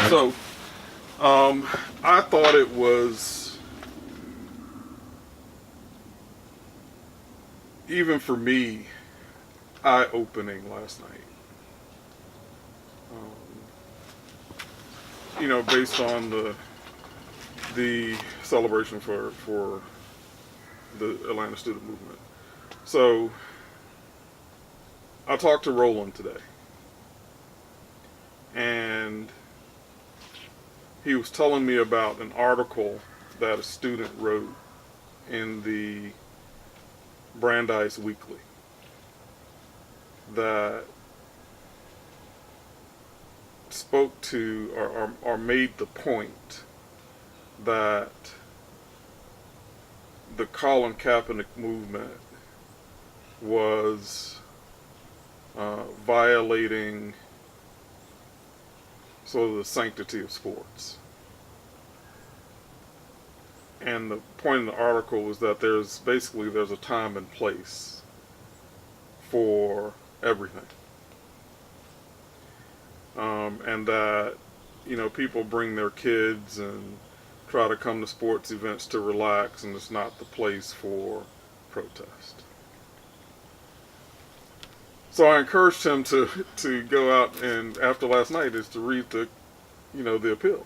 So, I thought it was, even for me, eye-opening last night. Based on the celebration for the Atlanta student movement. So, I talked to Roland today, and he was telling me about an article that a student wrote in the Brandeis Weekly that spoke to or made the point that the Colin Kaepernick movement was violating sort of the sanctity of sports. And the point in the article was that there's a time and place for everything. And that, people bring their kids and try to come to sports events to relax, and it's not the place for protest. So I encouraged him to go out, and after last night is to read the appeal.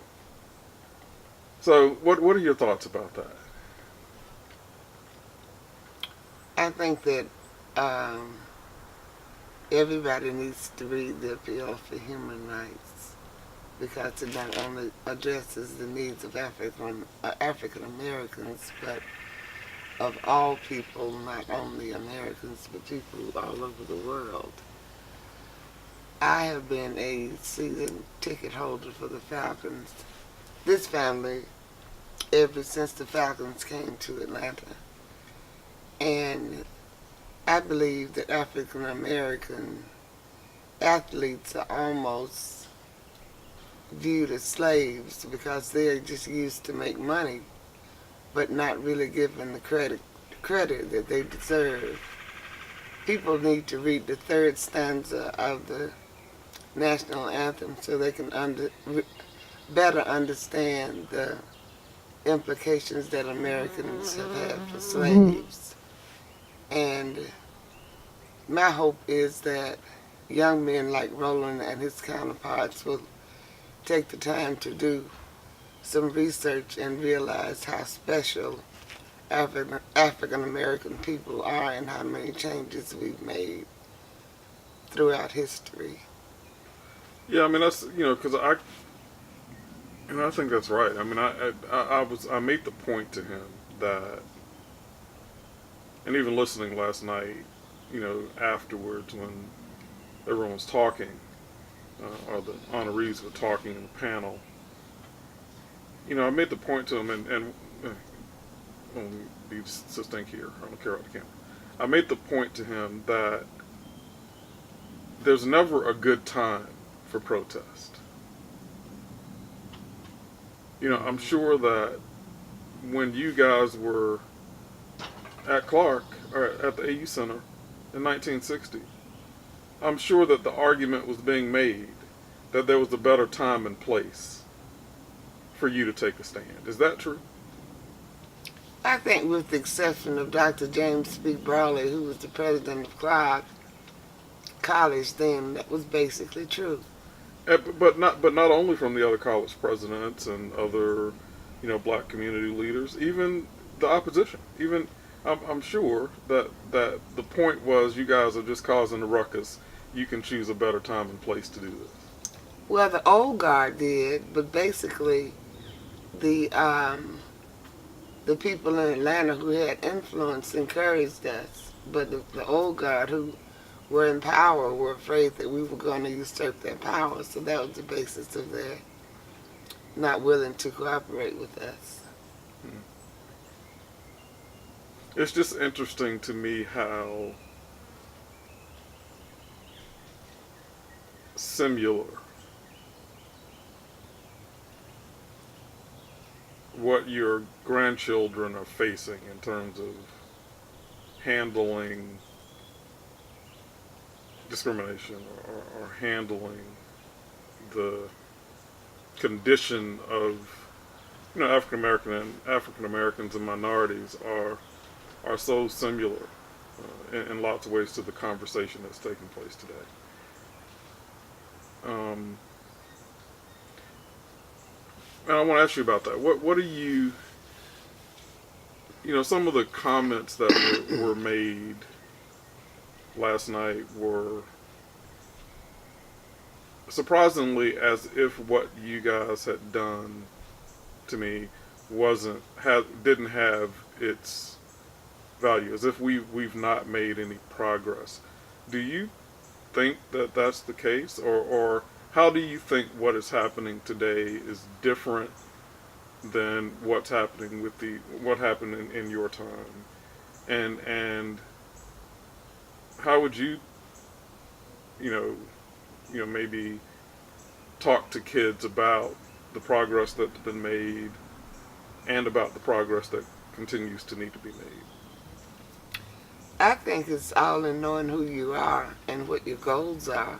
So what are your thoughts about that? I think that everybody needs to read the appeal for human rights because it not only addresses the needs of African Americans, but of all people, not only Americans, but people all over the world. I have been a season ticket holder for the Falcons, this family, ever since the Falcons came to Atlanta. And I believe that African American athletes are almost viewed as slaves because they're just used to make money, but not really given the credit that they deserve. People need to read the third stanza of the national anthem so they can better understand the implications that Americans have had for slaves. And my hope is that young men like Roland and his counterparts will take the time to do some research and realize how special African American people are and how many changes we've made throughout history. Yeah, I mean that's because I think that's right. I mean I made the point to him that, and even listening last night, afterwards when everyone was talking, or the honorees were talking in the panel, I made the point to him, and let me be succinct here. I don't care about the camera. I made the point to him that there's never a good time for protest. I'm sure that when you guys were at Clark or at the AU Center in 1960, I'm sure that the argument was being made that there was a better time and place for you to take a stand. Is that true? I think with the exception of Dr. James B. Brawley, who was the president of Clark College then, that was basically true. But not only from the other college presidents and other, black community leaders, even the opposition. Even I'm sure that the point was you guys are just causing a ruckus. You can choose a better time and place to do this. Well, the old guard did, but basically the people in Atlanta who had influence encouraged us. But the old guard who were in power were afraid that we were going to usurp their power, so that was the basis of their not willing to cooperate with us. It's just interesting to me how similar what your grandchildren are facing in terms of handling discrimination or handling the condition of African Americans and minorities are so similar in lots of ways to the conversation that's taking place today. And I want to ask you about that. What are you? Some of the comments that were made last night were surprisingly as if what you guys had done to me didn't have its value, as if we've not made any progress. Do you think that that's the case, or how do you think what is happening today is different than what happened in your time, and how would you maybe talk to kids about the progress that's been made and about the progress that continues to need to be made? I think it's all in knowing who you are and what your goals are,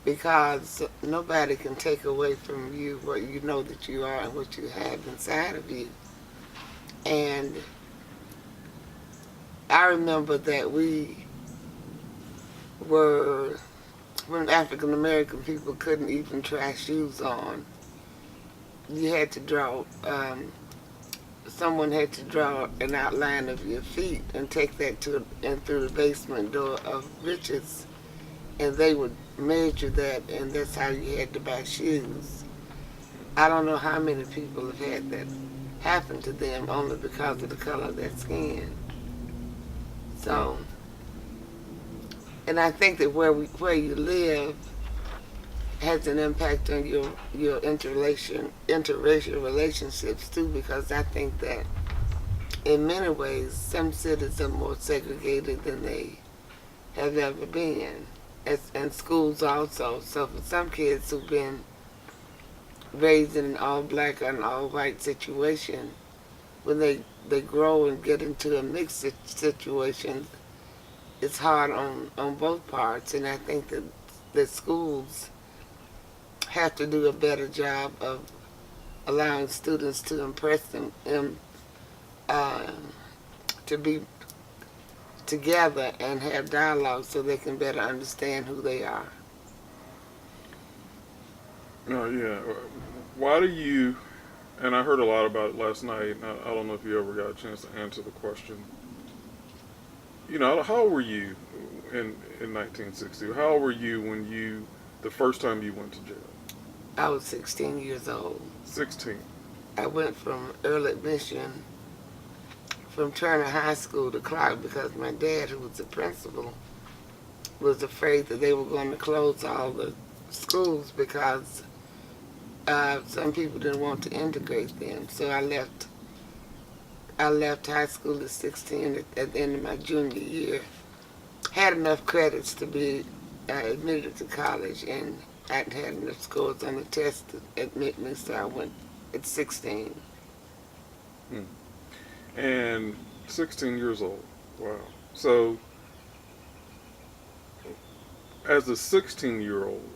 because nobody can take away from you what you know that you are and what you have inside of you. And I remember that when African American people couldn't even try shoes on, you had to draw, someone had to draw an outline of your feet and take that through the basement door of Richards, and they would measure that, and that's how you had to buy shoes. I don't know how many people have had that happen to them only because of the color of their skin. So, and I think that where you live has an impact on your interracial relationships too, because I think that in many ways some cities are more segregated than they have ever been, and schools also. So for some kids who've been raised in an all-black or an all-white situation, when they grow and get into a mixed situation, it's hard on both parts. And I think that schools have to do a better job of allowing students to impress them, to be together and have dialogue so they can better understand who they are. No, yeah. Why do you? And I heard a lot about it last night. I don't know if you ever got a chance to answer the question. How old were you in 1960? How old were you when the first time you went to jail? I was 16 years old. 16. I went from early admission from Turner High School to Clark because my dad, who was the principal, was afraid that they were going to close all the schools because some people didn't want to integrate them. So I left high school at 16 at the end of my junior year. Had enough credits to be admitted to college, and I hadn't had enough scores on the test to admit me, so I went at 16. And 16 years old. Wow. So, as a 16-year-old,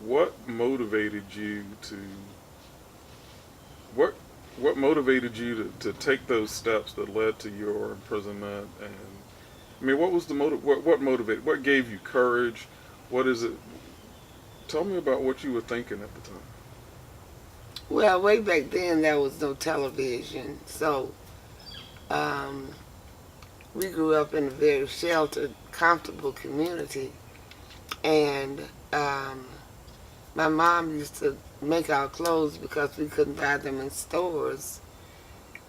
what motivated you to take those steps that led to your imprisonment? And I mean, what was the what motivated? What gave you courage? What is it? Tell me about what you were thinking at the time. Well, way back then there was no television, so we grew up in a very sheltered, comfortable community, and my mom used to make our clothes because we couldn't buy them in stores,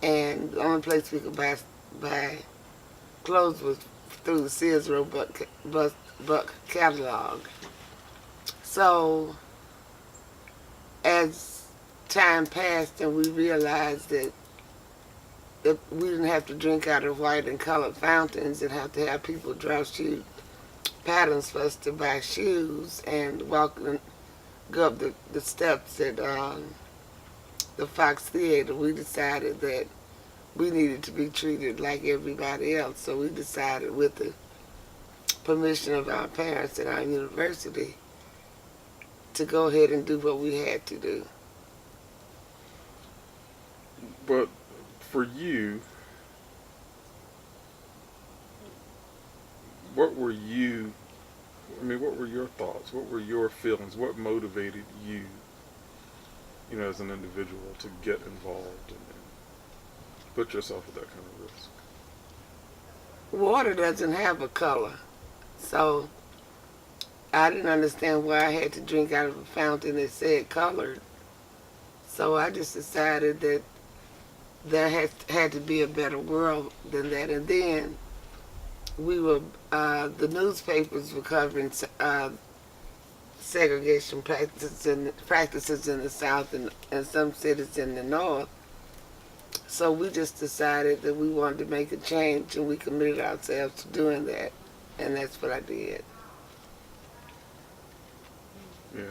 and the only place we could buy clothes was through the Sears Roebuck catalog. So as time passed and we realized that we didn't have to drink out of white and colored fountains and have to have people draw shoe patterns for us to buy shoes and go up the steps at the Fox Theater, we decided that we needed to be treated like everybody else. So we decided, with the permission of our parents at our university, to go ahead and do what we had to do. But for you, what were you? I mean, what were your thoughts? What were your feelings? What motivated you, as an individual to get involved and put yourself at that kind of risk? Water doesn't have a color, so I didn't understand why I had to drink out of a fountain that said colored. So I just decided that there had to be a better world than that. And then the newspapers were covering segregation practices in the South and some cities in the North. So we just decided that we wanted to make a change, and we committed ourselves to doing that, and that's what I did. Yeah.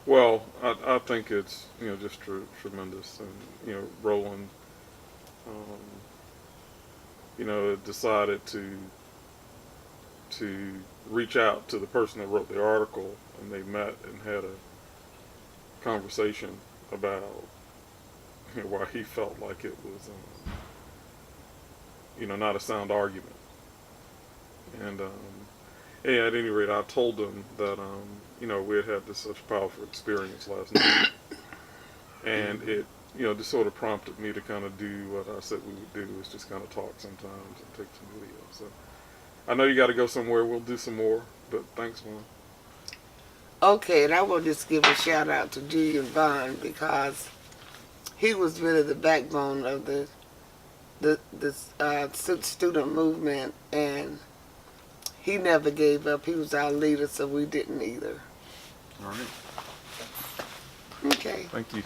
Well, I think it's just tremendous, and Roland, decided to reach out to the person that wrote the article, and they met and had a conversation about why he felt like it was not a sound argument. And at any rate, I told them that we had this such powerful experience last night, and it just sort of prompted me to kind of do what I said we would do, is just kind of talk sometimes and take some video. So I know you got to go somewhere. We'll do some more, but thanks, man. Okay, and I will just give a shout out to Julian Vaughn, because he was really the backbone of the student movement, and he never gave up. He was our leader, so we didn't either. All right. Okay. Thank you.